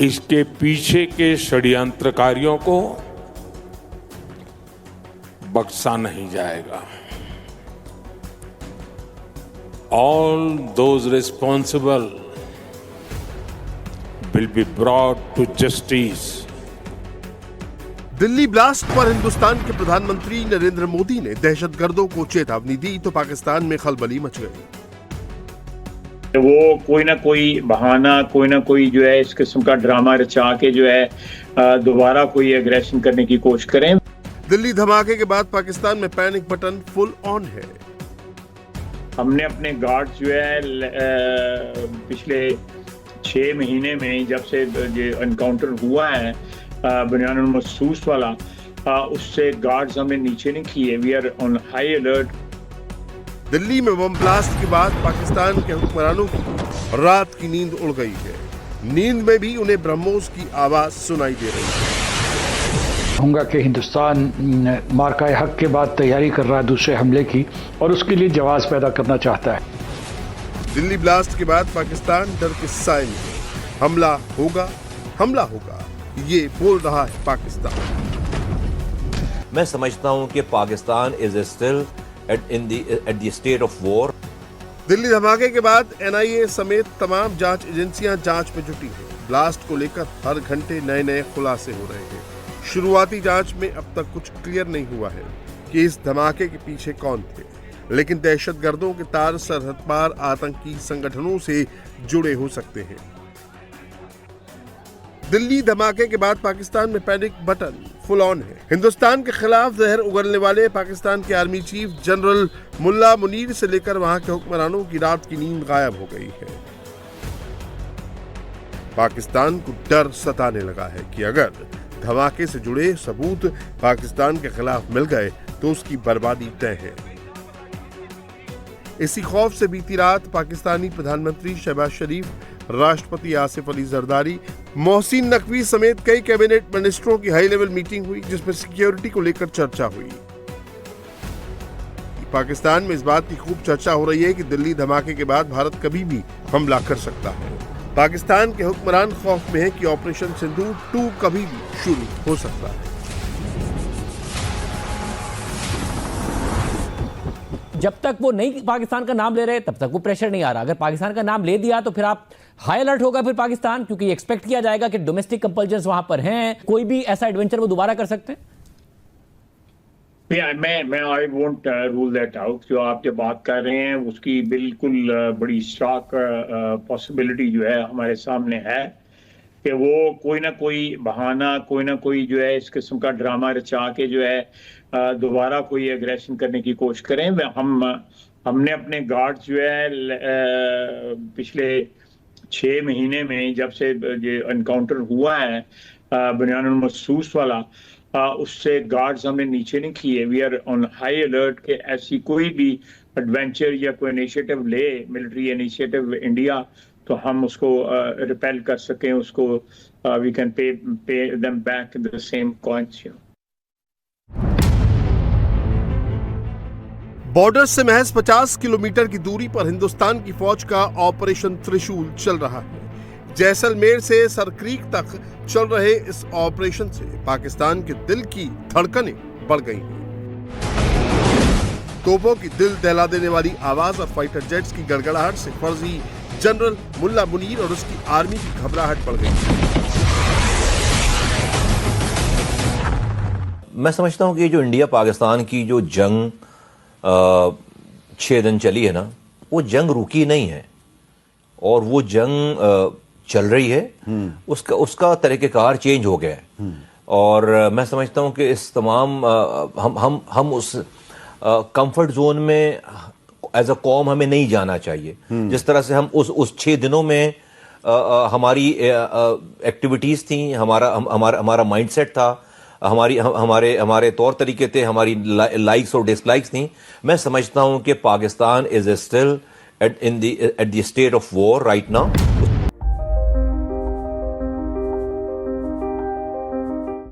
इसके पीछे के षड्यंत्रकारियों को बख्शा नहीं जाएगा। All those responsible will be brought to justice. Delhi blast पर हिंदुस्तान के प्रधानमंत्री नरेंद्र मोदी ने दहशतगर्दों को चेतावनी दी तो पाकिस्तान में खलबली मच गई। वो कोई ना कोई बहाना, कोई ना कोई जो है इस किस्म का ड्रामा रचा के जो है दोबारा कोई एग्रेशन करने की कोशिश करें। दिल्ली धमाके के बाद पाकिस्तान में पैनिक बटन फुल ऑन है। हमने अपने गार्ड जो है पिछले 6 महीने में जब से ये एनकाउंटर हुआ है बुनियानुल महसूस वाला, उससे गार्ड्स हमने नीचे नहीं किए। We are on high alert. Delhi में बम ब्लास्ट के बाद पाकिस्तान के हुक्मरानों की रात की नींद उड़ गई है। नींद में भी उन्हें ब्रह्मोस की आवाज सुनाई दे रही है। कहूँगा कि हिंदुस्तान मार्का हक के बाद तैयारी कर रहा है दूसरे हमले की और उसके लिए जवाब पैदा करना चाहता है। दिल्ली ब्लास्ट के बाद पाकिस्तान डर के साए में है। हमला होगा, ये बोल रहा है पाकिस्तान। मैं समझता हूं कि Pakistan is still at the state of war. Delhi धमाके के बाद एनआईए समेत तमाम जांच एजेंसियां जांच में जुटी हैं। ब्लास्ट को लेकर हर घंटे नए खुलासे हो रहे हैं। शुरुआती जांच में अब तक कुछ क्लियर नहीं हुआ है कि इस धमाके के पीछे कौन थे, लेकिन दहशतगर्दों के तार सरहद पार आतंकी संगठनों से जुड़े हो सकते हैं। दिल्ली धमाके के बाद पाकिस्तान में पैनिक बटन फुल ऑन है। हिंदुस्तान के खिलाफ जहर उगलने वाले पाकिस्तान के आर्मी चीफ जनरल मुल्ला मुनीर से लेकर वहां के हुक्मरानों की रात की नींद गायब हो गई है। पाकिस्तान को डर सताने लगा है कि अगर धमाके से जुड़े सबूत पाकिस्तान के खिलाफ मिल गए तो उसकी बर्बादी तय है। इसी खौफ से बीती रात पाकिस्तानी प्रधानमंत्री शहबाज शरीफ, राष्ट्रपति आसिफ अली जरदारी, मोहसिन नकवी समेत कई कैबिनेट मिनिस्टरों की हाई लेवल मीटिंग हुई जिसमें सिक्योरिटी को लेकर चर्चा हुई। पाकिस्तान में इस बात की खूब चर्चा हो रही है कि दिल्ली धमाके के बाद भारत कभी भी हमला कर सकता है। पाकिस्तान के हुक्मरान खौफ में है कि ऑपरेशन सिंदूर 2 कभी भी शुरू हो सकता है। जब तक वो नहीं पाकिस्तान का नाम ले रहे तब तक वो प्रेशर नहीं आ रहा। अगर पाकिस्तान का नाम ले दिया तो फिर आप हाई अलर्ट होगा फिर पाकिस्तान, क्योंकि एक्सपेक्ट किया जाएगा कि डोमेस्टिक कंपल्जन्स वहां पर हैं। कोई भी ऐसा एडवेंचर वो दोबारा कर सकते हैं। मैं I won't rule that out. जो आप जो बात कर रहे हैं उसकी बिल्कुल बड़ी स्ट्राक पॉसिबिलिटी जो है हमारे सामने है कि वो कोई ना कोई बहाना, कोई ना कोई जो है इस किस्म का ड्रामा रचा के जो है दोबारा कोई एग्रेशन करने की कोशिश करें। हमने अपने गार्ड जो है पिछले 6 महीने में जब से ये एनकाउंटर हुआ है बुनियानुल महसूस वाला, उससे गार्ड्स हमने नीचे नहीं किए। We are on high alert के ऐसी कोई भी एडवेंचर या कोई इनिशिएटिव ले, मिलिट्री इनिशिएटिव इंडिया, तो हम उसको रिपेल कर सकें, उसको we can pay them back the same coins. Border से महज 50 किलोमीटर की दूरी पर हिंदुस्तान की फौज का ऑपरेशन त्रिशूल चल रहा है। जैसलमेर से सरक्रीक तक चल रहे इस ऑपरेशन से पाकिस्तान के दिल की धड़कनें बढ़ गई हैं। तोपों की दिल दहला देने वाली आवाज और फाइटर जेट्स की गड़गड़ाहट से फर्जी जनरल मुल्ला मुनीर और उसकी आर्मी की घबराहट बढ़ गई। मैं समझता हूं कि जो इंडिया पाकिस्तान की जो जंग 6 दिन चली है ना, वो जंग रुकी नहीं है और वो जंग चल रही है। उसका तरीक़ेकार चेंज हो गया है और मैं समझता हूं कि इस तमाम हम उस कंफर्ट जोन में एज अ कौम हमें नहीं जाना चाहिए। जिस तरह से हम उस 6 दिनों में हमारी एक्टिविटीज थी, हमारा माइंडसेट था, हमारे तौर तरीके थे, हमारी लाइक्स और डिसलाइक्स थी। मैं समझता हूं कि Pakistan is still at the state of war right now.